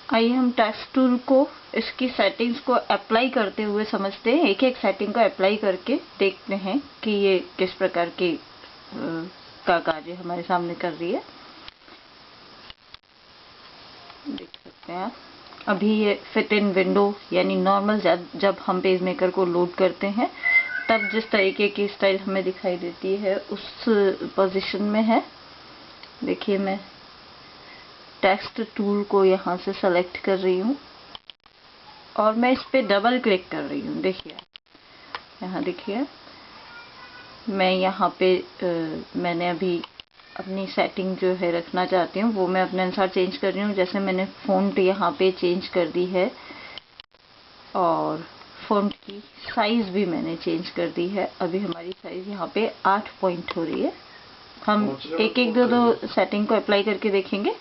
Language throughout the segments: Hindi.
आइए हम टेक्स्ट टूल को इसकी सेटिंग्स को अप्लाई करते हुए समझते हैं। एक एक सेटिंग को अप्लाई करके देखते हैं कि ये किस प्रकार की का कार्य हमारे सामने कर रही है। देख सकते हैं आप, अभी ये फिट इन विंडो यानी नॉर्मल जब हम पेज मेकर को लोड करते हैं तब जिस तरीके की स्टाइल हमें दिखाई देती है उस पोजीशन में है। देखिए मैं टेक्स्ट टूल को यहाँ से सेलेक्ट कर रही हूँ और मैं इस पे डबल क्लिक कर रही हूँ। देखिए यहाँ देखिए मैं यहाँ पे मैंने अभी अपनी सेटिंग जो है रखना चाहती हूँ वो मैं अपने अनुसार चेंज कर रही हूँ। जैसे मैंने फ़ॉन्ट यहाँ पे चेंज कर दी है और फ़ॉन्ट की साइज़ भी मैंने चेंज कर दी है। अभी हमारी साइज़ यहाँ पे 8 पॉइंट हो रही है। हम एक एक दो सेटिंग को अप्लाई करके देखेंगे।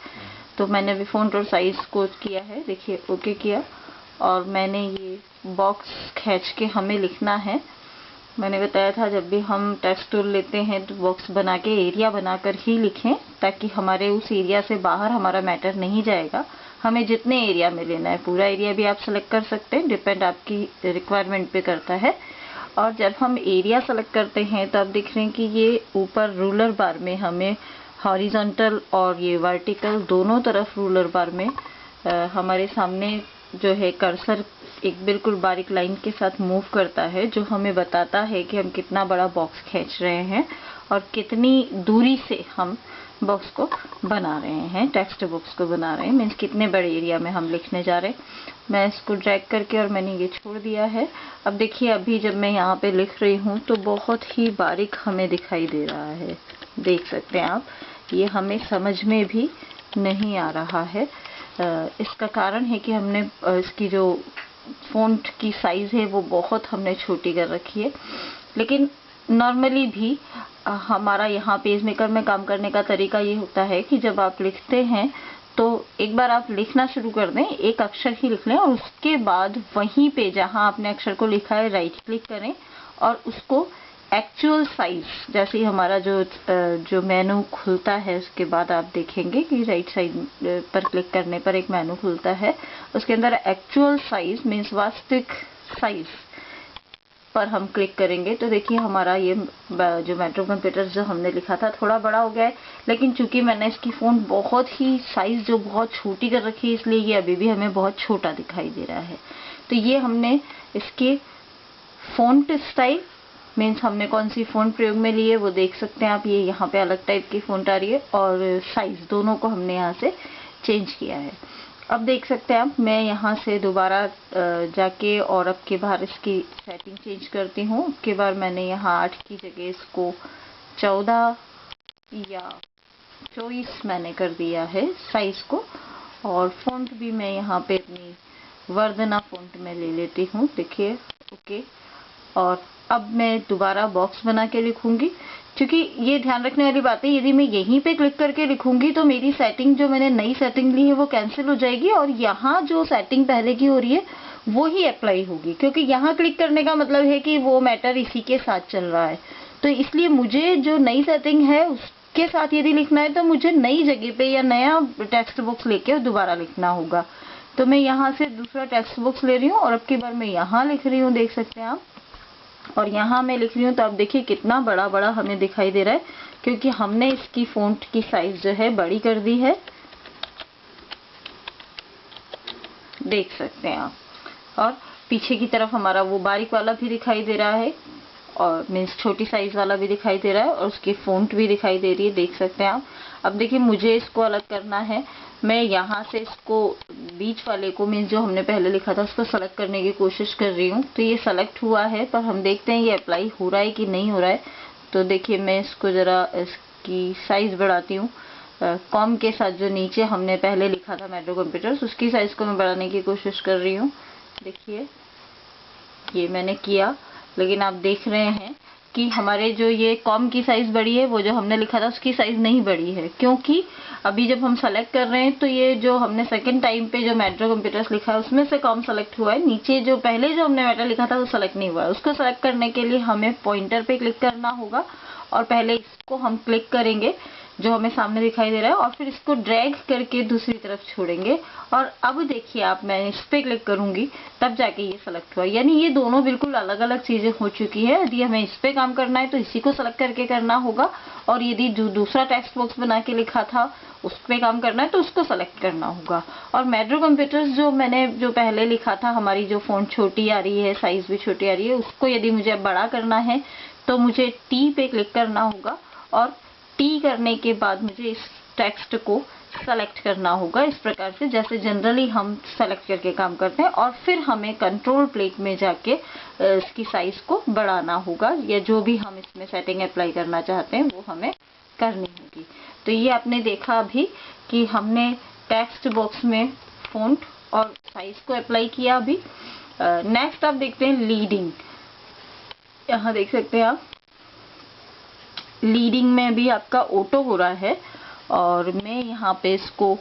तो मैंने अभी फ़ॉन्ट और साइज़ को किया है, देखिए ओके किया, और मैंने ये बॉक्स खींच के हमें लिखना है। मैंने बताया था जब भी हम टेक्स्ट टूल लेते हैं तो बॉक्स बना के एरिया बनाकर ही लिखें, ताकि हमारे उस एरिया से बाहर हमारा मैटर नहीं जाएगा। हमें जितने एरिया में लेना है, पूरा एरिया भी आप सेलेक्ट कर सकते हैं, डिपेंड आपकी रिक्वायरमेंट पे करता है। और जब हम एरिया सेलेक्ट करते हैं तो आप देख रहे हैं कि ये ऊपर रूलर बार में हमें हॉरिजॉन्टल और ये वर्टिकल दोनों तरफ रूलर बार में हमारे सामने जो है कर्सर एक बिल्कुल बारीक लाइन के साथ मूव करता है, जो हमें बताता है कि हम कितना बड़ा बॉक्स खींच रहे हैं और कितनी दूरी से हम बॉक्स को बना रहे हैं, टेक्स्ट बॉक्स को बना रहे हैं, मीन्स कितने बड़े एरिया में हम लिखने जा रहे हैं। मैं इसको ड्रैग करके और मैंने ये छोड़ दिया है। अब देखिए अभी जब मैं यहाँ पे लिख रही हूँ तो बहुत ही बारीक हमें दिखाई दे रहा है, देख सकते हैं आप। ये हमें समझ में भी नहीं आ रहा है। इसका कारण है कि हमने इसकी जो फ़ॉन्ट की साइज़ है वो बहुत हमने छोटी कर रखी है। लेकिन नॉर्मली भी हमारा यहाँ पेज मेकर में काम करने का तरीका ये होता है कि जब आप लिखते हैं तो एक बार आप लिखना शुरू कर दें, एक अक्षर ही लिख लें और उसके बाद वहीं पे जहाँ आपने अक्षर को लिखा है राइट क्लिक करें और उसको एक्चुअल साइज, जैसे हमारा जो मेनू खुलता है उसके बाद आप देखेंगे कि राइट साइड पर क्लिक करने पर एक मेनू खुलता है, उसके अंदर एक्चुअल साइज मीन्स वास्तविक साइज पर हम क्लिक करेंगे तो देखिए हमारा ये जो मेट्रो कंप्यूटर जो हमने लिखा था थोड़ा बड़ा हो गया है। लेकिन चूंकि मैंने इसकी फ़ॉन्ट बहुत ही साइज जो बहुत छोटी कर रखी है इसलिए ये अभी भी हमें बहुत छोटा दिखाई दे रहा है। तो ये हमने इसके फ़ॉन्ट स्टाइल मीन्स हमने कौन सी फ़ॉन्ट प्रयोग में ली है वो देख सकते हैं आप। ये यहाँ पे अलग टाइप की फ़ॉन्ट आ रही है और साइज दोनों को हमने यहाँ से चेंज किया है। अब देख सकते हैं आप, मैं यहाँ से दोबारा जाके और अब के बार इसकी सेटिंग चेंज करती हूँ। अब के बार मैंने यहाँ 8 की जगह इसको 14 या 24 मैंने कर दिया है साइज को। और फ़ॉन्ट भी मैं यहाँ पे अपनी वर्धना फ़ॉन्ट में ले लेती हूँ, देखिए ओके। और अब मैं दोबारा बॉक्स बना के लिखूंगी, क्योंकि ये ध्यान रखने वाली बात है यदि मैं यहीं पे क्लिक करके लिखूंगी तो मेरी सेटिंग जो मैंने नई सेटिंग ली है वो कैंसिल हो जाएगी और यहाँ जो सेटिंग पहले की हो रही है वो ही अप्लाई होगी, क्योंकि यहाँ क्लिक करने का मतलब है कि वो मैटर इसी के साथ चल रहा है। तो इसलिए मुझे जो नई सेटिंग है उसके साथ यदि लिखना है तो मुझे नई जगह पे या नया टेक्स्ट बॉक्स लेके दोबारा लिखना होगा। तो मैं यहाँ से दूसरा टेक्स्ट बॉक्स ले रही हूँ और अब की बार मैं यहाँ लिख रही हूँ, देख सकते हैं आप। और यहाँ मैं लिख रही हूँ तो आप देखिए कितना बड़ा बड़ा हमें दिखाई दे रहा है, क्योंकि हमने इसकी फ़ॉन्ट की साइज जो है बड़ी कर दी है, देख सकते हैं आप। और पीछे की तरफ हमारा वो बारीक वाला भी दिखाई दे रहा है और मीन्स छोटी साइज वाला भी दिखाई दे रहा है और उसकी फ़ॉन्ट भी दिखाई दे रही है, देख सकते हैं आप। अब देखिए मुझे इसको अलग करना है, मैं यहाँ से इसको बीच वाले को मीन्स जो हमने पहले लिखा था उसको सेलेक्ट करने की कोशिश कर रही हूँ। तो ये सेलेक्ट हुआ है पर हम देखते हैं ये अप्लाई हो रहा है कि नहीं हो रहा है। तो देखिए मैं इसको ज़रा इसकी साइज बढ़ाती हूँ। कॉम के साथ जो नीचे हमने पहले लिखा था मेट्रो कंप्यूटर्स उसकी साइज को मैं बढ़ाने की कोशिश कर रही हूँ। देखिए ये मैंने किया, लेकिन आप देख रहे हैं कि हमारे जो ये कॉम की साइज बड़ी है वो जो हमने लिखा था उसकी साइज नहीं बड़ी है, क्योंकि अभी जब हम सेलेक्ट कर रहे हैं तो ये जो हमने सेकंड टाइम पे जो मेट्रो कंप्यूटर्स लिखा है उसमें से कॉम सेलेक्ट हुआ है, नीचे जो पहले जो हमने मेट्रो लिखा था वो सेलेक्ट नहीं हुआ है। उसको सेलेक्ट करने के लिए हमें पॉइंटर पे क्लिक करना होगा और पहले इसको हम क्लिक करेंगे जो हमें सामने दिखाई दे रहा है, और फिर इसको ड्रैग करके दूसरी तरफ छोड़ेंगे। और अब देखिए आप, मैं इस पे क्लिक करूंगी तब जाके ये सेलेक्ट हुआ। यानी ये दोनों बिल्कुल अलग अलग चीजें हो चुकी है। यदि हमें इस पे काम करना है तो इसी को सेलेक्ट करके करना होगा, और यदि जो दूसरा टेक्स्ट बॉक्स बना के लिखा था उस पे काम करना है तो उसको सेलेक्ट करना होगा। और मैड्रो कंप्यूटर्स जो मैंने जो पहले लिखा था, हमारी जो फॉन्ट छोटी आ रही है, साइज भी छोटी आ रही है, उसको यदि मुझे बड़ा करना है तो मुझे टी पे क्लिक करना होगा, और टी करने के बाद मुझे इस टेक्स्ट को सेलेक्ट करना होगा इस प्रकार से, जैसे जनरली हम सेलेक्ट करके काम करते हैं। और फिर हमें कंट्रोल प्लेट में जाके इसकी साइज को बढ़ाना होगा, या जो भी हम इसमें सेटिंग अप्लाई करना चाहते हैं वो हमें करनी होगी। तो ये आपने देखा अभी कि हमने टेक्स्ट बॉक्स में फॉन्ट और साइज को अप्लाई किया। अभी नेक्स्ट आप देखते हैं लीडिंग। यहाँ देख सकते हैं आप, लीडिंग में भी आपका ऑटो हो रहा है, और मैं यहाँ पे इसको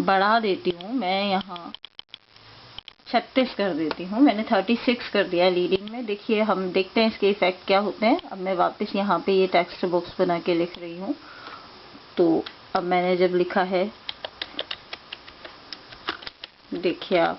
बढ़ा देती हूँ। मैं यहाँ 36 कर देती हूँ, मैंने 36 कर दिया लीडिंग में। देखिए हम देखते हैं इसके इफेक्ट क्या होते हैं। अब मैं वापस यहाँ पे ये टेक्स्ट बॉक्स बना के लिख रही हूँ। तो अब मैंने जब लिखा है, देखिए आप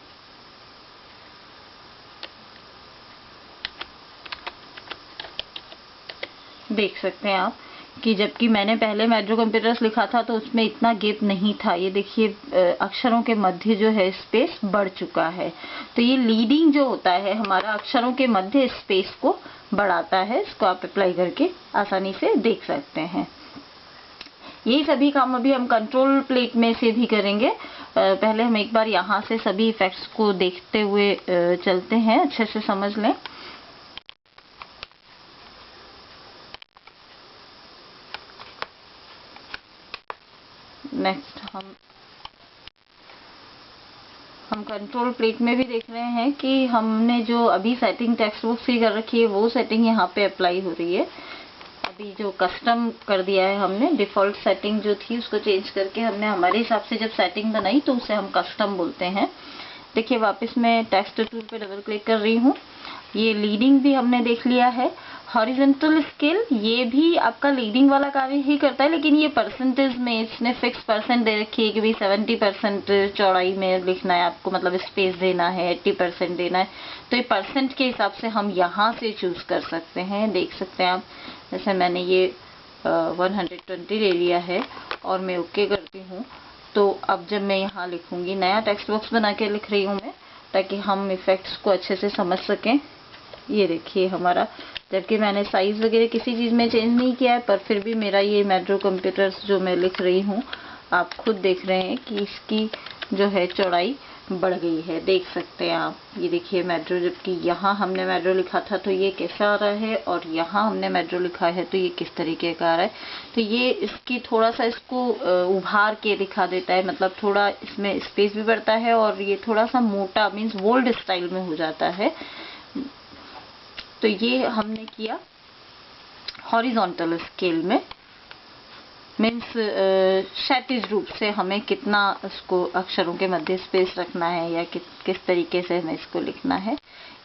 देख सकते हैं आप कि जबकि मैंने पहले मैड्रो कंप्यूटर्स लिखा था तो उसमें इतना गैप नहीं था। ये देखिए अक्षरों के मध्य जो है स्पेस बढ़ चुका है। तो ये लीडिंग जो होता है हमारा अक्षरों के मध्य स्पेस को बढ़ाता है। इसको आप अप्लाई करके आसानी से देख सकते हैं। यही सभी काम अभी हम कंट्रोल प्लेट में से भी करेंगे। पहले हम एक बार यहाँ से सभी इफेक्ट्स को देखते हुए चलते हैं, अच्छे से समझ लें। नेक्स्ट हम कंट्रोल प्लेट में भी देख रहे हैं कि हमने जो अभी सेटिंग टेक्स्ट बुक्स की कर रखी है वो सेटिंग यहाँ पे अप्लाई हो रही है। अभी जो कस्टम कर दिया है हमने, डिफॉल्ट सेटिंग जो थी उसको चेंज करके हमने हमारे हिसाब से जब सेटिंग बनाई तो उसे हम कस्टम बोलते हैं। देखिए वापस मैं टेक्स्ट टूल पे डबल क्लिक कर रही हूँ। ये लीडिंग भी हमने देख लिया है। हॉरिजॉन्टल स्केल, ये भी आपका लीडिंग वाला कार्य ही करता है, लेकिन ये परसेंटेज में इसने फिक्स परसेंट दे रखी है कि भाई 70% चौड़ाई में लिखना है आपको, मतलब स्पेस देना है, 80% देना है। तो ये परसेंट के हिसाब से हम यहाँ से चूज कर सकते हैं। देख सकते हैं आप, जैसे मैंने ये 120 ले लिया है और मैं ओके करती हूँ। तो अब जब मैं यहाँ लिखूंगी, नया टेक्स्ट बॉक्स बना के लिख रही हूँ मैं, ताकि हम इफेक्ट्स को अच्छे से समझ सकें। ये देखिए हमारा, जबकि मैंने साइज वगैरह किसी चीज में चेंज नहीं किया है, पर फिर भी मेरा ये मैड्रो कंप्यूटर्स जो मैं लिख रही हूँ, आप खुद देख रहे हैं कि इसकी जो है चौड़ाई बढ़ गई है। देख सकते हैं आप, ये देखिए मैड्रो, जबकि यहाँ हमने मैड्रो लिखा था तो ये कैसा आ रहा है, और यहाँ हमने मैड्रो लिखा है तो ये किस तरीके का आ रहा है। तो ये इसकी थोड़ा सा इसको उभार के दिखा देता है, मतलब थोड़ा इसमें स्पेस भी बढ़ता है और ये थोड़ा सा मोटा मीन्स बोल्ड स्टाइल में हो जाता है। तो ये हमने किया हॉरिजॉन्टल स्केल में, मीन्स क्षैतिज रूप से हमें कितना इसको अक्षरों के मध्य स्पेस रखना है, या किस तरीके से हमें इसको लिखना है,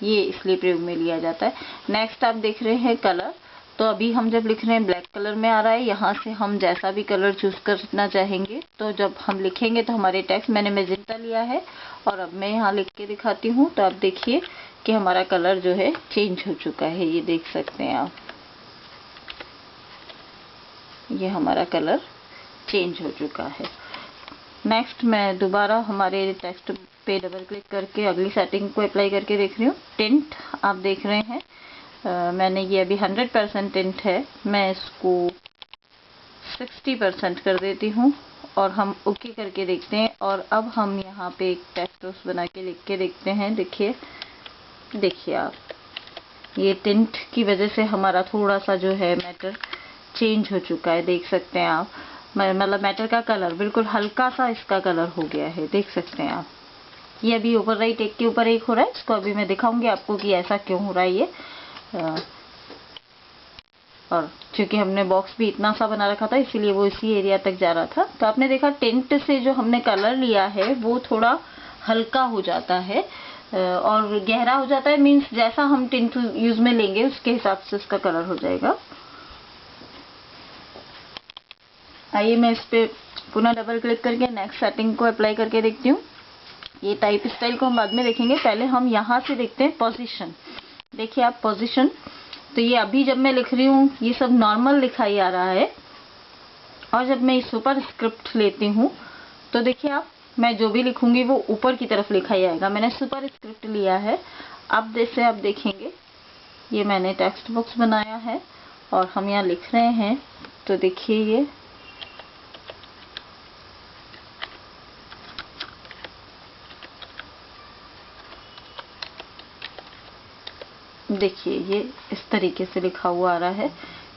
ये इसलिए प्रयोग में लिया जाता है। नेक्स्ट आप देख रहे हैं कलर। तो अभी हम जब लिख रहे हैं ब्लैक कलर में आ रहा है, यहाँ से हम जैसा भी कलर चूज करना चाहेंगे। तो जब हम लिखेंगे तो हमारे टेक्स्ट, मैंने मैजेंटा लिया है और अब मैं यहाँ लिख के दिखाती हूँ, तो आप देखिए कि हमारा कलर जो है चेंज हो चुका है। ये देख सकते हैं आप, ये हमारा कलर चेंज हो चुका है। नेक्स्ट मैं दोबारा हमारे टेक्स्ट पे डबल क्लिक करके अगली सेटिंग को अप्लाई करके देख रही हूँ। टिंट आप देख रहे हैं, मैंने ये अभी 100% टिंट है, मैं इसको 60% कर देती हूँ और हम ओके करके देखते हैं। और अब हम यहाँ पे एक टेक्स्ट बॉक्स बना के लिख के देखते हैं। देखिए आप, ये टिंट की वजह से हमारा थोड़ा सा जो है मैटर चेंज हो चुका है। देख सकते हैं आप, मतलब मैटर का कलर बिल्कुल हल्का सा इसका कलर हो गया है। देख सकते हैं आप, ये अभी ओवरराइट एक के ऊपर एक हो रहा है। इसको अभी मैं दिखाऊंगी आपको कि ऐसा क्यों हो रहा है ये। और क्योंकि हमने बॉक्स भी इतना सा बना रखा था इसीलिए वो इसी एरिया तक जा रहा था। तो आपने देखा टिंट से जो हमने कलर लिया है वो थोड़ा हल्का हो जाता है और गहरा हो जाता है, मीन्स जैसा हम टिंट यूज में लेंगे उसके हिसाब से उसका कलर हो जाएगा। आइए मैं इस पे पुनः डबल क्लिक करके नेक्स्ट सेटिंग को अप्लाई करके देखती हूँ। ये टाइप स्टाइल को हम बाद में देखेंगे, पहले हम यहाँ से देखते हैं पोजीशन। देखिए आप पोजीशन, तो ये अभी जब मैं लिख रही हूँ ये सब नॉर्मल लिखाई आ रहा है, और जब मैं सुपर स्क्रिप्ट लेती हूँ तो देखिए आप, मैं जो भी लिखूंगी वो ऊपर की तरफ लिखाई आएगा। मैंने सुपर स्क्रिप्ट लिया है। अब जैसे आप देखेंगे ये मैंने टेक्स्ट बॉक्स बनाया है और हम यहाँ लिख रहे हैं, तो देखिए ये देखिए ये इस तरीके से लिखा हुआ आ रहा है,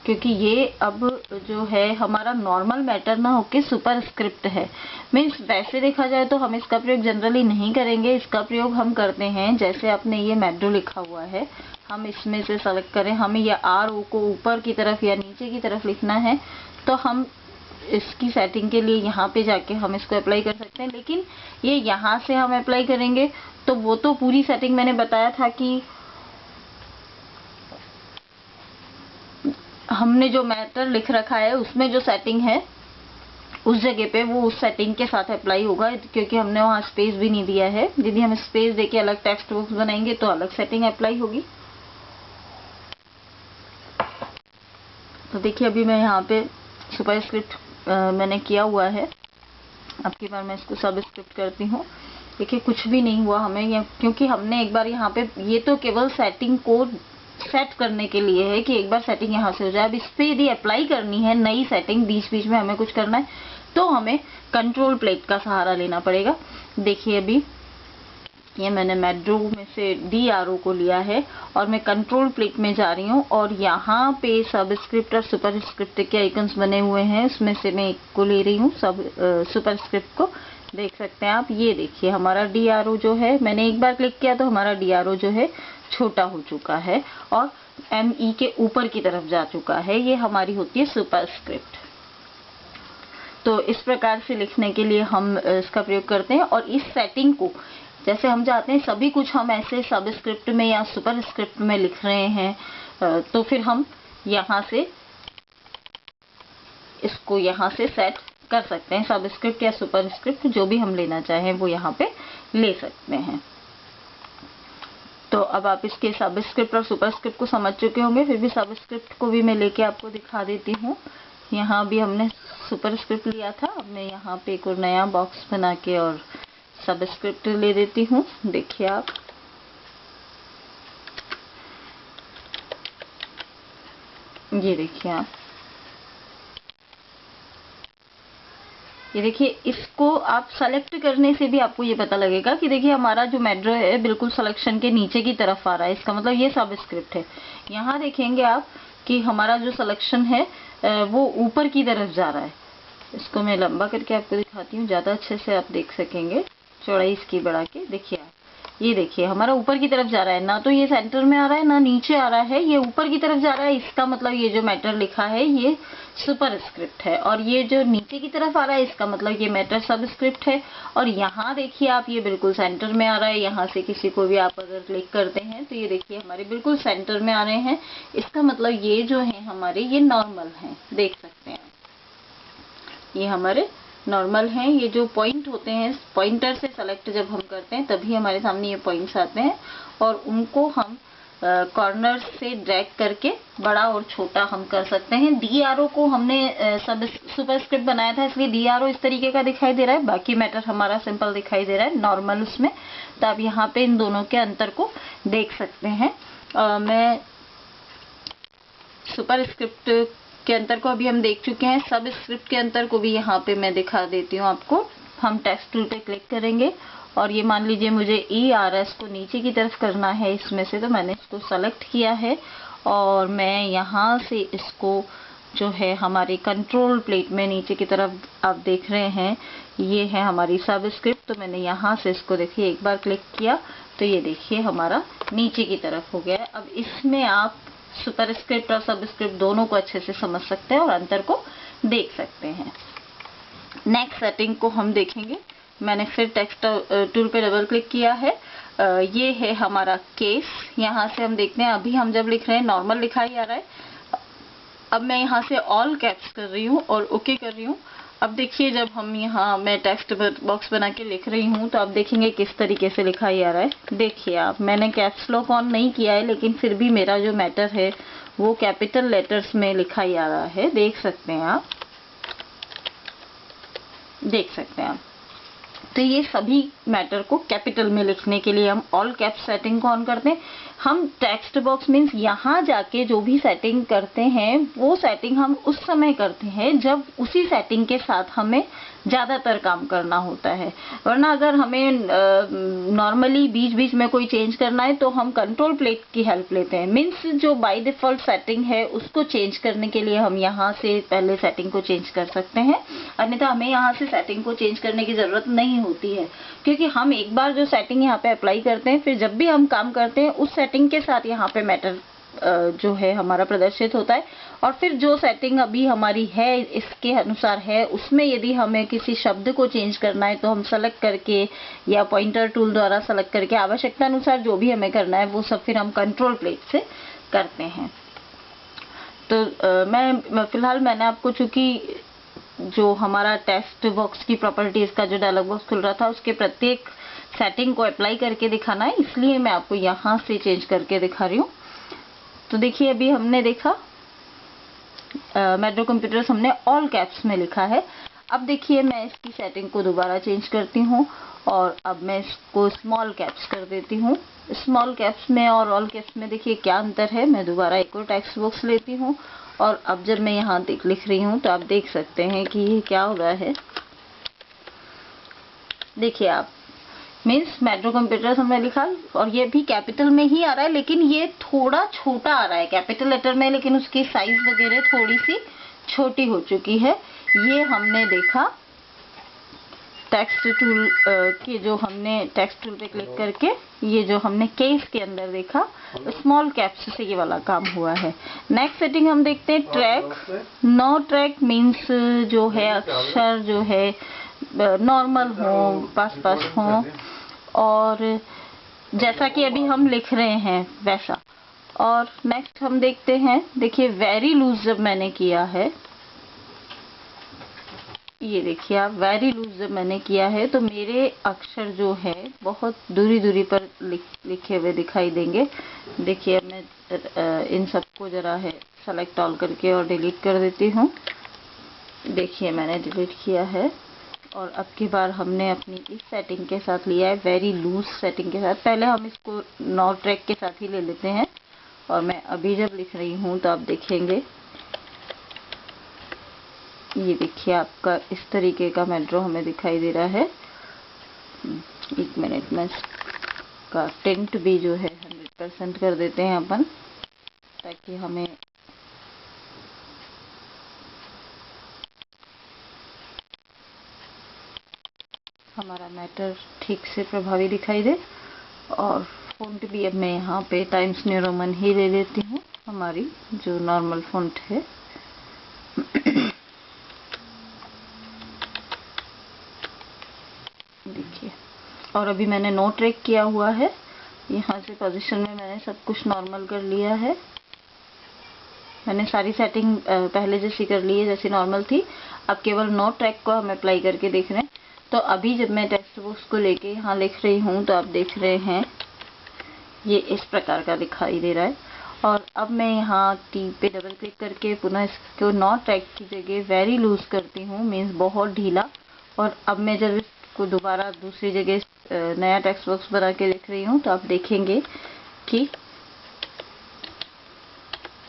क्योंकि ये अब जो है हमारा नॉर्मल मैटर ना होके सुपर स्क्रिप्ट है। मीन्स वैसे देखा जाए तो हम इसका प्रयोग जनरली नहीं करेंगे। इसका प्रयोग हम करते हैं, जैसे आपने ये मैड्रो लिखा हुआ है, हम इसमें से सेलेक्ट करें, हमें ये आर ओ को ऊपर की तरफ या नीचे की तरफ लिखना है, तो हम इसकी सेटिंग के लिए यहाँ पे जाके हम इसको अप्लाई कर सकते हैं। लेकिन ये यहाँ से हम अप्लाई करेंगे तो वो तो पूरी सेटिंग मैंने बताया था कि हमने जो मैटर लिख रखा है उसमें जो सेटिंग है उस जगह पे वो उस सेटिंग के साथ अप्लाई होगा, क्योंकि हमने वहाँ स्पेस भी नहीं दिया है। यदि हम स्पेस देके अलग टेक्स्ट बॉक्स बनाएंगे तो अलग सेटिंग अप्लाई होगी। तो देखिए अभी मैं यहाँ पे सुपर स्क्रिप्ट मैंने किया हुआ है। अब की बार मैं इसको सब स्क्रिप्ट करती हूँ। देखिए कुछ भी नहीं हुआ हमें, क्योंकि हमने एक बार यहाँ पे, ये तो केवल सेटिंग को सेट करने के लिए है कि एक बार सेटिंग यहाँ से हो जाए। अब इस पे यदि अप्लाई करनी है नई सेटिंग, बीच बीच में हमें कुछ करना है, तो हमें कंट्रोल प्लेट का सहारा लेना पड़ेगा। देखिए अभी ये मैंने मैड्रो में से DRO को लिया है और मैं कंट्रोल प्लेट में जा रही हूँ, और यहाँ पे सब स्क्रिप्ट और सुपर स्क्रिप्ट के आइकन्स बने हुए हैं, उसमें से मैं एक को ले रही हूँ, सुपर स्क्रिप्ट को। देख सकते हैं आप, ये देखिए हमारा DRO जो है, मैंने एक बार क्लिक किया तो हमारा DRO जो है छोटा हो चुका है और ME के ऊपर की तरफ जा चुका है। ये हमारी होती है सुपर स्क्रिप्ट। तो इस प्रकार से लिखने के लिए हम इसका प्रयोग करते हैं। और इस सेटिंग को, जैसे हम चाहते हैं सभी कुछ हम ऐसे सब स्क्रिप्ट में या सुपर स्क्रिप्ट में लिख रहे हैं, तो फिर हम यहाँ से इसको यहाँ से सेट कर सकते हैं। सब स्क्रिप्ट या सुपर स्क्रिप्ट जो भी हम लेना चाहें वो यहाँ पे ले सकते हैं। तो अब आप इसके सब स्क्रिप्ट और सुपर स्क्रिप्ट को समझ चुके होंगे, फिर भी सब स्क्रिप्ट को भी मैं लेके आपको दिखा देती हूँ। यहाँ भी हमने सुपर स्क्रिप्ट लिया था, अब मैं यहाँ पे एक और नया बॉक्स बना के और सब स्क्रिप्ट ले देती हूँ। देखिए आप, ये देखिए आप, ये देखिए, इसको आप सेलेक्ट करने से भी आपको ये पता लगेगा कि देखिए हमारा जो मैड्रो है बिल्कुल सिलेक्शन के नीचे की तरफ आ रहा है। इसका मतलब ये सब स्क्रिप्ट है। यहाँ देखेंगे आप कि हमारा जो सिलेक्शन है वो ऊपर की तरफ जा रहा है। इसको मैं लंबा करके आपको दिखाती हूँ, ज़्यादा अच्छे से आप देख सकेंगे, चौड़ाई इसकी बढ़ा के। देखिए आप, ये देखिए हमारा ऊपर की तरफ जा रहा है, ना तो ये सेंटर में आ रहा है ना नीचे आ रहा है, ये ऊपर की तरफ जा रहा है। इसका मतलब ये जो मैटर लिखा है ये सुपर स्क्रिप्ट है, और ये जो नीचे की तरफ आ रहा है इसका मतलब ये मैटर सब स्क्रिप्ट है। और यहाँ देखिए आप, ये बिल्कुल सेंटर में आ रहा है। यहाँ से किसी को भी आप अगर क्लिक करते हैं तो ये देखिए हमारे बिल्कुल सेंटर में आ रहे हैं। इसका मतलब ये जो है हमारे, ये नॉर्मल हैं, देख सकते हैं ये हमारे नॉर्मल हैं। ये जो पॉइंट होते हैं, पॉइंटर से सेलेक्ट जब हम करते हैं तभी हमारे सामने ये पॉइंट्स आते हैं, और उनको हम कॉर्नर से ड्रैग करके बड़ा और छोटा हम कर सकते हैं। DRO को हमने सब सुपर स्क्रिप्ट बनाया था, इसलिए DRO इस तरीके का दिखाई दे रहा है, बाकी मैटर हमारा सिंपल दिखाई दे रहा है नॉर्मल उसमें। तो आप यहाँ पे इन दोनों के अंतर को देख सकते हैं। मैं सुपर स्क्रिप्ट के अंतर को अभी हम देख चुके हैं, सब स्क्रिप्ट के अंतर को भी यहाँ पे मैं दिखा देती हूँ आपको। हम टेक्स्ट टूल पे क्लिक करेंगे और ये मान लीजिए मुझे ERS को नीचे की तरफ करना है इसमें से, तो मैंने इसको सेलेक्ट किया है और मैं यहाँ से इसको जो है हमारी कंट्रोल प्लेट में नीचे की तरफ आप देख रहे हैं, ये है हमारी सब स्क्रिप्ट। तो मैंने यहाँ से इसको देखिए एक बार क्लिक किया तो ये देखिए हमारा नीचे की तरफ हो गया है। अब इसमें आप सुपर स्क्रिप्ट और सब स्क्रिप्ट दोनों को अच्छे से समझ सकते हैं और अंतर को देख सकते हैं। नेक्स्ट सेटिंग को हम देखेंगे। मैंने फिर टेक्स्ट टूल पे डबल क्लिक किया है। ये है हमारा केस। यहाँ से हम देखते हैं, अभी हम जब लिख रहे हैं नॉर्मल लिखा ही आ रहा है, अब मैं यहाँ से ऑल कैप्स कर रही हूँ और ओके कर रही हूँ। अब देखिए जब हम यहाँ मैं टेक्स्ट बॉक्स बना के लिख रही हूँ तो आप देखेंगे किस तरीके से लिखा ही आ रहा है। देखिए आप, मैंने कैप्स लॉक ऑन नहीं किया है लेकिन फिर भी मेरा जो मैटर है वो कैपिटल लेटर्स में लिखा ही आ रहा है। देख सकते हैं आप, देख सकते हैं आप। तो ये सभी मैटर को कैपिटल में लिखने के लिए हम ऑल कैप्स सेटिंग को ऑन करते हैं। हम टेक्स्ट बॉक्स मीन्स यहाँ जाके जो भी सेटिंग करते हैं वो सेटिंग हम उस समय करते हैं जब उसी सेटिंग के साथ हमें ज़्यादातर काम करना होता है। वरना अगर हमें नॉर्मली बीच बीच में कोई चेंज करना है तो हम कंट्रोल प्लेट की हेल्प लेते हैं। मीन्स जो बाय डिफॉल्ट सेटिंग है उसको चेंज करने के लिए हम यहाँ से पहले सेटिंग को चेंज कर सकते हैं, अन्यथा हमें यहाँ से सेटिंग को चेंज करने की ज़रूरत नहीं होती है, क्योंकि हम एक बार जो सेटिंग यहाँ पे अप्लाई करते हैं फिर जब भी हम काम करते हैं उस सेटिंग के साथ यहाँ पे मैटर जो है हमारा प्रदर्शित होता है। और फिर जो सेटिंग अभी हमारी है इसके अनुसार है, उसमें यदि हमें किसी शब्द को चेंज करना है तो हम सेलेक्ट करके या पॉइंटर टूल द्वारा सेलेक्ट करके आवश्यकता अनुसार जो भी हमें करना है वो सब फिर हम कंट्रोल प्लेट से करते हैं। तो मैं फिलहाल मैंने आपको, चूंकि जो हमारा टेक्स्ट बॉक्स की प्रॉपर्टीज का जो डायलॉग बॉक्स खुल रहा था उसके प्रत्येक सेटिंग को अप्लाई करके दिखाना है, इसलिए मैं आपको यहाँ से चेंज करके दिखा रही हूँ। तो देखिए अभी हमने देखा मेट्रो कंप्यूटर्स हमने ऑल कैप्स में लिखा है। अब देखिए मैं इसकी सेटिंग को दोबारा चेंज करती हूँ और अब मैं इसको स्मॉल कैप्स कर देती हूँ। स्मॉल कैप्स में और ऑल कैप्स में देखिए क्या अंतर है। मैं दोबारा एक और टेक्स्ट बॉक्स लेती हूँ और अब जब मैं यहाँ लिख रही हूँ तो आप देख सकते हैं कि ये क्या हो रहा है। देखिए आप, मीन्स मेट्रो कंप्यूटर्स हमने लिखा और ये भी कैपिटल में ही आ रहा है, लेकिन ये थोड़ा छोटा आ रहा है कैपिटल लेटर में, लेकिन उसकी साइज वगैरह थोड़ी सी छोटी हो चुकी है। ये हमने देखा टेक्स्ट टूल के, जो हमने टेक्स्ट टूल पे क्लिक करके ये जो हमने केस के अंदर देखा स्मॉल कैप्स से ये वाला काम हुआ है। नेक्स्ट सेटिंग हम देखते हैं ट्रैक। नो ट्रैक मीन्स जो है अक्षर जो है नॉर्मल हो, पास पास हो, और जैसा कि अभी हम लिख रहे हैं वैसा। और नेक्स्ट हम देखते हैं, देखिए वेरी लूज जब मैंने किया है, ये देखिए आप, वेरी लूज जब मैंने किया है तो मेरे अक्षर जो है बहुत दूरी दूरी पर लिखे हुए दिखाई देंगे। देखिए अब मैं इन सबको जरा है सेलेक्ट ऑल करके और डिलीट कर देती हूँ। देखिए मैंने डिलीट किया है और अब की बार हमने अपनी इस सेटिंग के साथ लिया है, वेरी लूज सेटिंग के साथ। पहले हम इसको नो ट्रैक के साथ ही ले लेते हैं और मैं अभी जब लिख रही हूँ तो आप देखेंगे, ये देखिए आपका इस तरीके का मेट्रो हमें दिखाई दे रहा है। एक मिनट में इसका टिंट भी जो है 100% कर देते हैं अपन, ताकि हमें हमारा मैटर ठीक से प्रभावी दिखाई दे। और फ़ॉन्ट भी अब मैं यहाँ पे टाइम्स न्यू रोमन ही ले लेती हूँ, हमारी जो नॉर्मल फ़ॉन्ट है। देखिए, और अभी मैंने नो ट्रैक किया हुआ है, यहाँ से पोजीशन में मैंने सब कुछ नॉर्मल कर लिया है। मैंने सारी सेटिंग पहले जैसी कर ली है जैसी नॉर्मल थी। अब केवल नो ट्रैक को हम अप्लाई करके देख रहे हैं। तो अभी जब मैं टेक्स्ट बॉक्स को लेके यहाँ लिख रही हूँ तो आप देख रहे हैं ये इस प्रकार का दिखाई दे रहा है। और अब मैं यहाँ टी पे डबल क्लिक करके पुनः इसको नो ट्रैक की जगह वेरी लूज करती हूँ, मीन्स बहुत ढीला। और अब मैं जब इसको दोबारा दूसरी जगह नया टेक्स्ट बॉक्स बना के लिख रही हूँ तो आप देखेंगे कि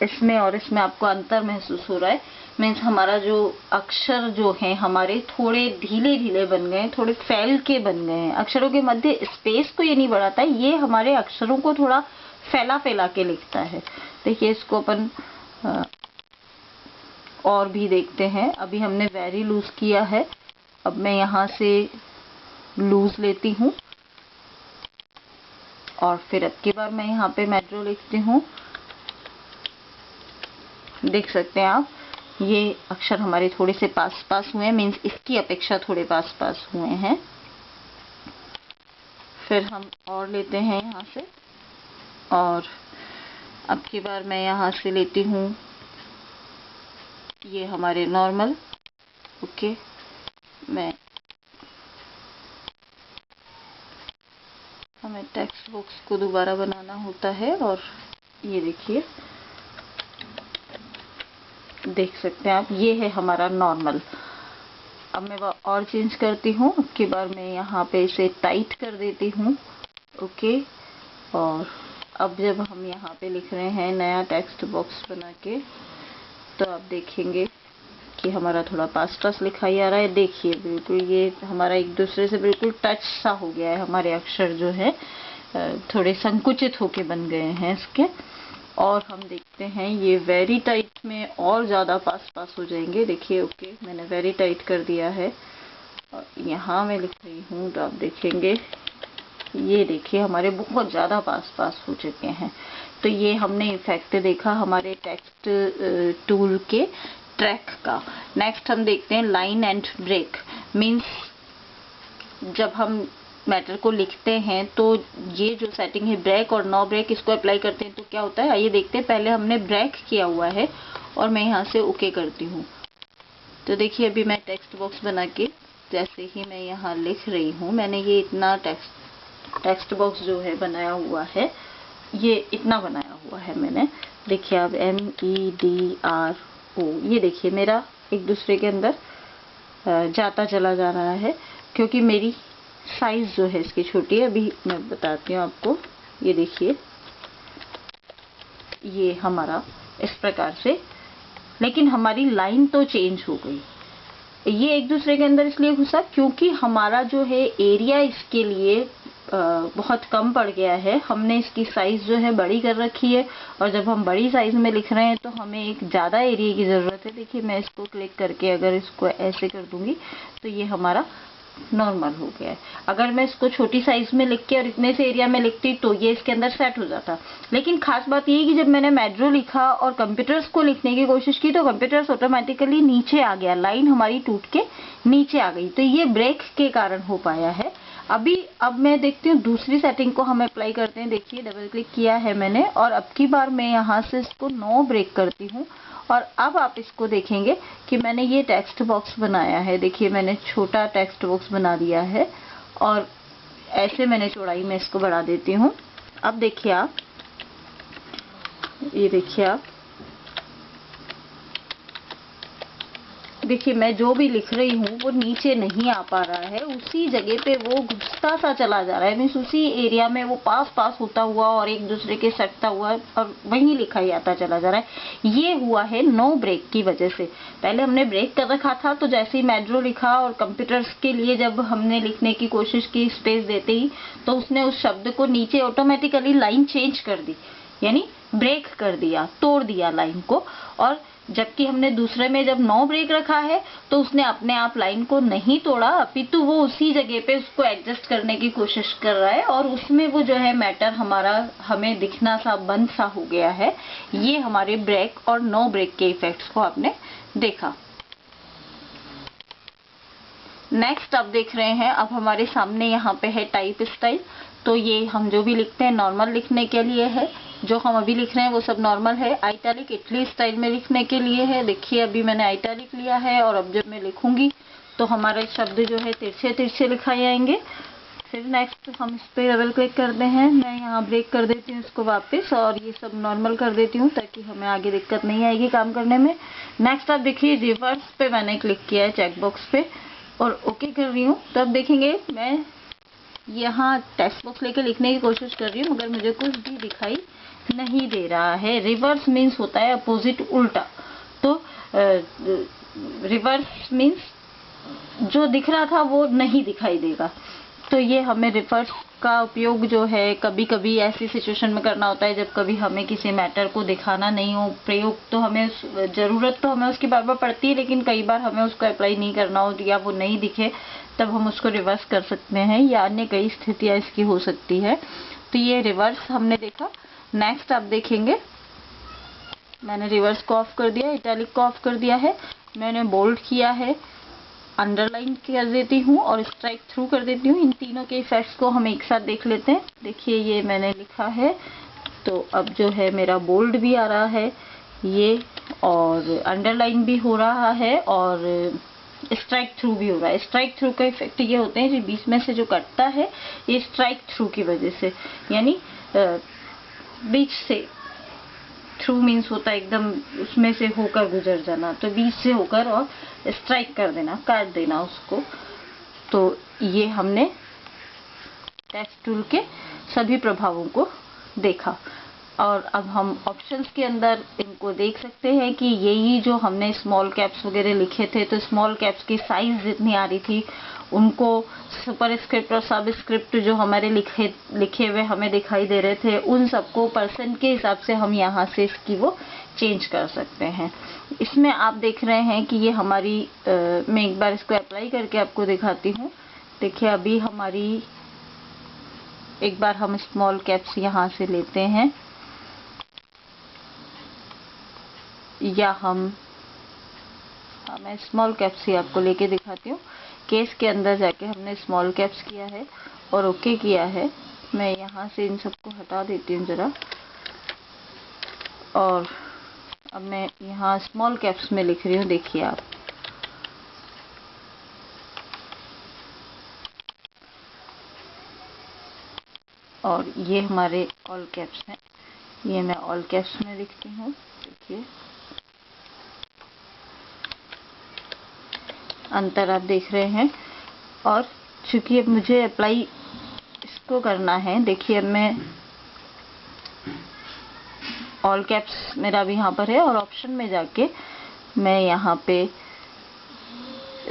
इसमें और इसमें आपको अंतर महसूस हो रहा है। मीन्स हमारा जो अक्षर जो हैं हमारे थोड़े ढीले ढीले बन गए हैं, थोड़े फैल के बन गए हैं। अक्षरों के मध्य स्पेस को ये नहीं बढ़ाता है, ये हमारे अक्षरों को थोड़ा फैला फैला के लिखता है। देखिए इसको अपन और भी देखते हैं। अभी हमने वेरी लूज किया है, अब मैं यहाँ से लूज लेती हूँ और फिर अब की बार मैं यहाँ पे मेट्रो लिखती हूँ। देख सकते हैं आप, ये अक्षर हमारे थोड़े से पास पास हुए हैं, मीन्स इसकी अपेक्षा थोड़े पास पास हुए हैं। फिर हम और लेते हैं यहाँ से, और अब की बार मैं यहाँ से लेती हूँ ये हमारे नॉर्मल। ओके, हमें टेक्स्ट बॉक्स को दोबारा बनाना होता है और ये देखिए, देख सकते हैं आप, ये है हमारा नॉर्मल। अब मैं और चेंज करती हूँ। उसके बाद मैं यहाँ पे इसे टाइट कर देती हूँ। ओके, और अब जब हम यहाँ पे लिख रहे हैं नया टेक्स्ट बॉक्स बना के, तो आप देखेंगे कि हमारा थोड़ा पास लिखाई आ रहा है। देखिए बिल्कुल ये हमारा एक दूसरे से बिल्कुल टच सा हो गया है। हमारे अक्षर जो है थोड़े संकुचित होके बन गए हैं इसके। और हम देखते हैं ये वेरी टाइट में और ज़्यादा पास हो जाएंगे। देखिए, ओके, मैंने वेरी टाइट कर दिया है और यहाँ मैं लिख रही हूँ, तो आप देखेंगे, ये देखिए हमारे बहुत ज़्यादा पास हो चुके हैं। तो ये हमने इफेक्ट देखा हमारे टेक्स्ट टूल के ट्रैक का। नेक्स्ट हम देखते हैं लाइन एंड ब्रेक। मीन्स जब हम मैटर को लिखते हैं तो ये जो सेटिंग है ब्रेक और नो ब्रेक, इसको अप्लाई करते हैं तो क्या होता है, आइए देखते हैं। पहले हमने ब्रेक किया हुआ है और मैं यहाँ से ओके करती हूँ। तो देखिए अभी मैं टेक्स्ट बॉक्स बना के जैसे ही मैं यहाँ लिख रही हूँ, मैंने ये इतना टेक्स्ट बॉक्स जो है बनाया हुआ है, ये इतना बनाया हुआ है मैंने। देखिए अब MEDRO, ये देखिए मेरा एक दूसरे के अंदर जाता चला जा रहा है, क्योंकि मेरी साइज जो है इसकी छोटी है। अभी मैं बताती हूँ आपको, ये देखिए ये हमारा इस प्रकार से, लेकिन हमारी लाइन तो चेंज हो गई। ये एक दूसरे के अंदर इसलिए घुसा क्योंकि हमारा जो है एरिया इसके लिए बहुत कम पड़ गया है। हमने इसकी साइज जो है बड़ी कर रखी है, और जब हम बड़ी साइज में लिख रहे हैं तो हमें एक ज़्यादा एरिया की ज़रूरत है। देखिए मैं इसको क्लिक करके अगर इसको ऐसे कर दूंगी तो ये हमारा नॉर्मल हो गया है। अगर मैं इसको छोटी साइज में लिख के और इतने से एरिया में लिखती तो ये इसके अंदर सेट हो जाता। लेकिन खास बात ये कि जब मैंने मैड्रो लिखा और कंप्यूटर्स को लिखने की कोशिश की तो कंप्यूटर्स ऑटोमेटिकली नीचे आ गया, लाइन हमारी टूट के नीचे आ गई। तो ये ब्रेक के कारण हो पाया है। अब मैं देखती हूँ दूसरी सेटिंग को हम अप्लाई करते हैं। देखिए डबल क्लिक किया है मैंने और अब की बार मैं यहाँ से इसको नो ब्रेक करती हूँ। और अब आप इसको देखेंगे कि मैंने ये टेक्स्ट बॉक्स बनाया है। देखिए मैंने छोटा टेक्स्ट बॉक्स बना दिया है और ऐसे मैंने चौड़ाई में इसको बढ़ा देती हूँ। अब देखिए आप, ये देखिए आप, देखिए मैं जो भी लिख रही हूँ वो नीचे नहीं आ पा रहा है, उसी जगह पे वो घुसता सा चला जा रहा है। मीन्स उसी एरिया में वो पास होता हुआ और एक दूसरे के सटता हुआ और वहीं लिखाई आता चला जा रहा है। ये हुआ है नो ब्रेक की वजह से। पहले हमने ब्रेक कर रखा था, तो जैसे ही मैड्रो लिखा और कंप्यूटर्स के लिए जब हमने लिखने की कोशिश की स्पेस देते ही, तो उसने उस शब्द को नीचे ऑटोमेटिकली लाइन चेंज कर दी, यानी ब्रेक कर दिया, तोड़ दिया लाइन को। और जबकि हमने दूसरे में जब नो ब्रेक रखा है तो उसने अपने आप लाइन को नहीं तोड़ा, अपितु वो उसी जगह पे उसको एडजस्ट करने की कोशिश कर रहा है और उसमें वो जो है मैटर हमारा हमें दिखना सा बंद सा हो गया है। ये हमारे ब्रेक और नो ब्रेक के इफेक्ट्स को आपने देखा। नेक्स्ट आप देख रहे हैं, अब हमारे सामने यहाँ पे है टाइप स्टाइल। तो ये हम जो भी लिखते हैं नॉर्मल लिखने के लिए है, जो हम अभी लिख रहे हैं वो सब नॉर्मल है। आइटैलिक इटली स्टाइल में लिखने के लिए है। देखिए अभी मैंने आइटैलिक लिया है और अब जब मैं लिखूंगी तो हमारे शब्द जो है तिरछे लिखाए आएंगे। फिर नेक्स्ट हम इस पर डबल क्लिक करते हैं। मैं यहाँ ब्रेक कर देती हूँ इसको वापस और ये सब नॉर्मल कर देती हूँ ताकि हमें आगे दिक्कत नहीं आएगी काम करने में। नेक्स्ट आप देखिए रिवर्स पे मैंने क्लिक किया है चेक बॉक्स पे और ओके कर रही हूँ। तो अब देखेंगे मैं यहाँ टेक्स्ट बॉक्स लेके लिखने की कोशिश कर रही हूँ मगर मुझे कुछ भी दिखाई नहीं दे रहा है। रिवर्स मीन्स होता है अपोजिट, उल्टा। तो रिवर्स मीन्स जो दिख रहा था वो नहीं दिखाई देगा। तो ये हमें रिवर्स का उपयोग जो है कभी कभी ऐसी सिचुएशन में करना होता है जब कभी हमें किसी मैटर को दिखाना नहीं हो। प्रयोग तो हमें ज़रूरत तो हमें उसकी बार बार पड़ती है, लेकिन कई बार हमें उसको अप्लाई नहीं करना हो या वो नहीं दिखे, तब हम उसको रिवर्स कर सकते हैं या अन्य कई स्थितियाँ इसकी हो सकती है। तो ये रिवर्स हमने देखा। नेक्स्ट आप देखेंगे मैंने रिवर्स को ऑफ कर दिया, इटैलिक को ऑफ कर दिया है, मैंने बोल्ड किया है, अंडरलाइन कर देती हूँ और स्ट्राइक थ्रू कर देती हूँ। इन तीनों के इफेक्ट्स को हम एक साथ देख लेते हैं। देखिए ये मैंने लिखा है तो अब जो है मेरा बोल्ड भी आ रहा है, ये, और अंडरलाइन भी हो रहा है और स्ट्राइक थ्रू भी हो रहा है। स्ट्राइक थ्रू का इफेक्ट ये होते हैं, जो बीच में से जो कटता है ये स्ट्राइक थ्रू की वजह से, यानी बीच से, थ्रू मीन्स होता है एकदम उसमें से होकर गुजर जाना, तो बीच से होकर और स्ट्राइक कर देना, काट देना उसको। तो ये हमने टेक्स्ट टूल के सभी प्रभावों को देखा, और अब हम ऑप्शंस के अंदर इनको देख सकते हैं कि यही जो हमने स्मॉल कैप्स वगैरह लिखे थे, तो स्मॉल कैप्स की साइज जितनी आ रही थी उनको सुपरस्क्रिप्ट और सबस्क्रिप्ट जो हमारे लिखे हुए हमें दिखाई दे रहे थे, उन सबको परसेंट के हिसाब से हम यहाँ से इसकी वो चेंज कर सकते हैं। इसमें आप देख रहे हैं कि ये हमारी मैं एक बार इसको अप्लाई करके आपको दिखाती हूँ। देखिए अभी हमारी, एक बार हम स्मॉल कैप्स यहाँ से लेते हैं, या मैं स्मॉल कैप्स ही आपको लेके दिखाती हूँ। केस के अंदर जाके हमने स्मॉल कैप्स किया है और ओके किया है। मैं यहाँ से इन सबको हटा देती हूँ जरा, और अब मैं यहाँ स्मॉल कैप्स में लिख रही हूँ। देखिए आप, और ये हमारे ऑल कैप्स हैं, ये मैं ऑल कैप्स में लिखती हूँ। देखिए अंतर आप देख रहे हैं। और चूंकि अब मुझे अप्लाई इसको करना है, देखिए अब मैं ऑल कैप्स मेरा भी यहाँ पर है, और ऑप्शन में जाके मैं यहाँ पे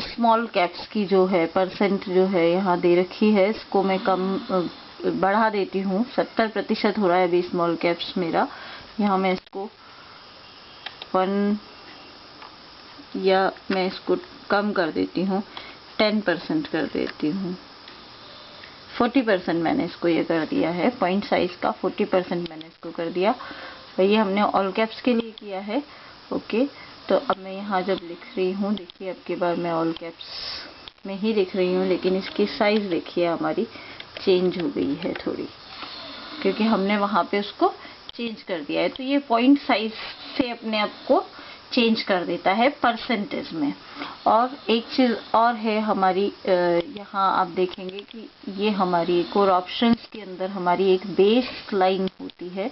स्मॉल कैप्स की जो है परसेंट जो है यहाँ दे रखी है, इसको मैं कम बढ़ा देती हूँ। 70% हो रहा है अभी स्मॉल कैप्स मेरा। यहाँ मैं इसको 1, या मैं इसको कम कर देती हूँ, 10% कर देती हूँ। 40% मैंने इसको ये कर दिया है, पॉइंट साइज का 40% मैंने इसको कर दिया। और ये हमने ऑल कैप्स के लिए किया है। ओके, तो अब मैं यहाँ जब लिख रही हूँ, देखिए अब की बार मैं ऑल कैप्स में ही लिख रही हूँ, लेकिन इसकी साइज देखिए हमारी चेंज हो गई है थोड़ी, क्योंकि हमने वहाँ पे उसको चेंज कर दिया है। तो ये पॉइंट साइज से अपने आप को चेंज कर देता है परसेंटेज में। और एक चीज़ और है हमारी, यहाँ आप देखेंगे कि ये हमारी एक और ऑप्शंस के अंदर हमारी एक बेस लाइन होती है।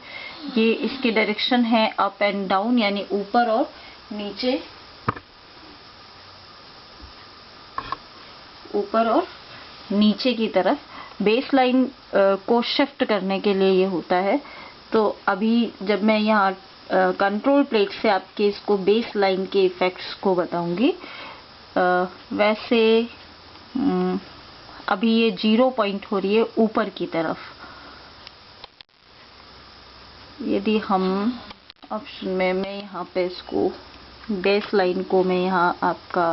ये इसकी डायरेक्शन है अप एंड डाउन, यानी ऊपर और नीचे, ऊपर और नीचे की तरफ बेस लाइन को शिफ्ट करने के लिए ये होता है। तो अभी जब मैं यहाँ कंट्रोल प्लेट से आपके इसको बेस लाइन के इफेक्ट्स को बताऊंगी। वैसे अभी ये 0 पॉइंट हो रही है ऊपर की तरफ। यदि हम ऑप्शन में, मैं यहाँ पे इसको बेस लाइन को मैं यहाँ आपका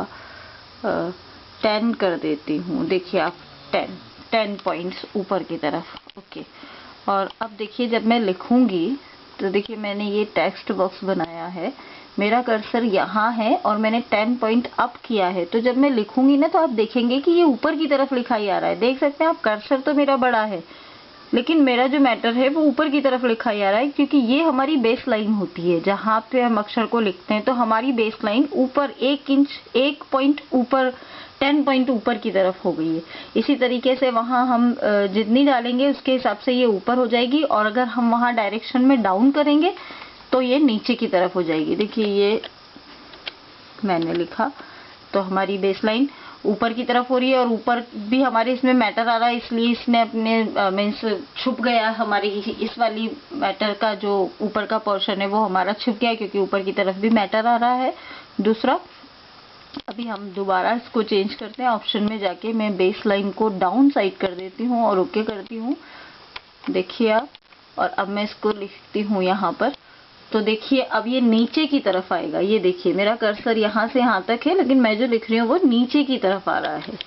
10 कर देती हूँ। देखिए आप 10 पॉइंट्स ऊपर की तरफ। ओके, और अब देखिए जब मैं लिखूंगी तो देखिए मैंने ये टेक्स्ट बॉक्स बनाया है, मेरा कर्सर यहाँ है और मैंने 10 पॉइंट अप किया है। तो जब मैं लिखूंगी ना तो आप देखेंगे कि ये ऊपर की तरफ लिखा ही आ रहा है। देख सकते हैं आप, कर्सर तो मेरा बड़ा है लेकिन मेरा जो मैटर है वो ऊपर की तरफ लिखा ही आ रहा है, क्योंकि ये हमारी बेस लाइन होती है। जहाँ पे हम अक्षर को लिखते हैं तो हमारी बेस लाइन ऊपर 1 इंच 1 पॉइंट ऊपर, 10 पॉइंट ऊपर की तरफ हो गई है। इसी तरीके से वहाँ हम जितनी डालेंगे उसके हिसाब से ये ऊपर हो जाएगी, और अगर हम वहाँ डायरेक्शन में डाउन करेंगे तो ये नीचे की तरफ हो जाएगी। देखिए ये मैंने लिखा, तो हमारी बेस लाइन ऊपर की तरफ हो रही है, और ऊपर भी हमारे इसमें मैटर आ रहा है, इसलिए इसने अपने मीन्स छुप गया हमारी इस वाली मैटर का जो ऊपर का पोर्शन है वो हमारा छुप गया, क्योंकि ऊपर की तरफ भी मैटर आ रहा है। दूसरा, अभी हम दोबारा इसको चेंज करते हैं। ऑप्शन में जाके मैं बेस लाइन को डाउन साइड कर देती हूँ और ओके करती हूँ। देखिए आप, और अब मैं इसको लिखती हूँ यहाँ पर, तो देखिए अब ये नीचे की तरफ आएगा। ये देखिए मेरा कर्सर यहाँ से यहाँ तक है, लेकिन मैं जो लिख रही हूँ वो नीचे की तरफ आ रहा है,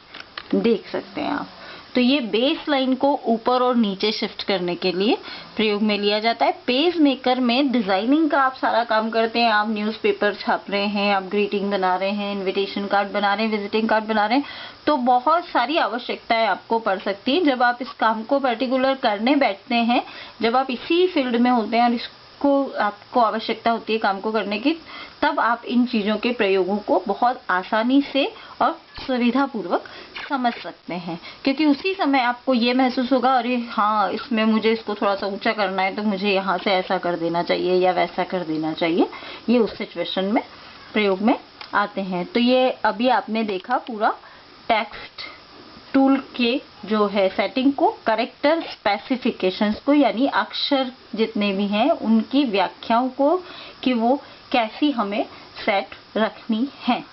देख सकते हैं आप। तो ये बेस लाइन को ऊपर और नीचे शिफ्ट करने के लिए प्रयोग में लिया जाता है। पेज मेकर में डिजाइनिंग का आप सारा काम करते हैं, आप न्यूज़पेपर छाप रहे हैं, आप ग्रीटिंग बना रहे हैं, इनविटेशन कार्ड बना रहे हैं, विजिटिंग कार्ड बना रहे हैं, तो बहुत सारी आवश्यकताएं आपको पड़ सकती है। जब आप इस काम को पर्टिकुलर करने बैठते हैं, जब आप इसी फील्ड में होते हैं और आपको आवश्यकता होती है काम को करने की, तब आप इन चीज़ों के प्रयोगों को बहुत आसानी से और सुविधापूर्वक समझ सकते हैं, क्योंकि उसी समय आपको ये महसूस होगा, अरे हाँ, इसमें मुझे इसको थोड़ा सा ऊंचा करना है तो मुझे यहाँ से ऐसा कर देना चाहिए या वैसा कर देना चाहिए। ये उस सिचुएशन में प्रयोग में आते हैं। तो ये अभी आपने देखा पूरा टेक्स्ट टूल के जो है सेटिंग को, कैरेक्टर स्पेसिफिकेशंस को, यानी अक्षर जितने भी हैं उनकी व्याख्याओं को कि वो कैसी हमें सेट रखनी है।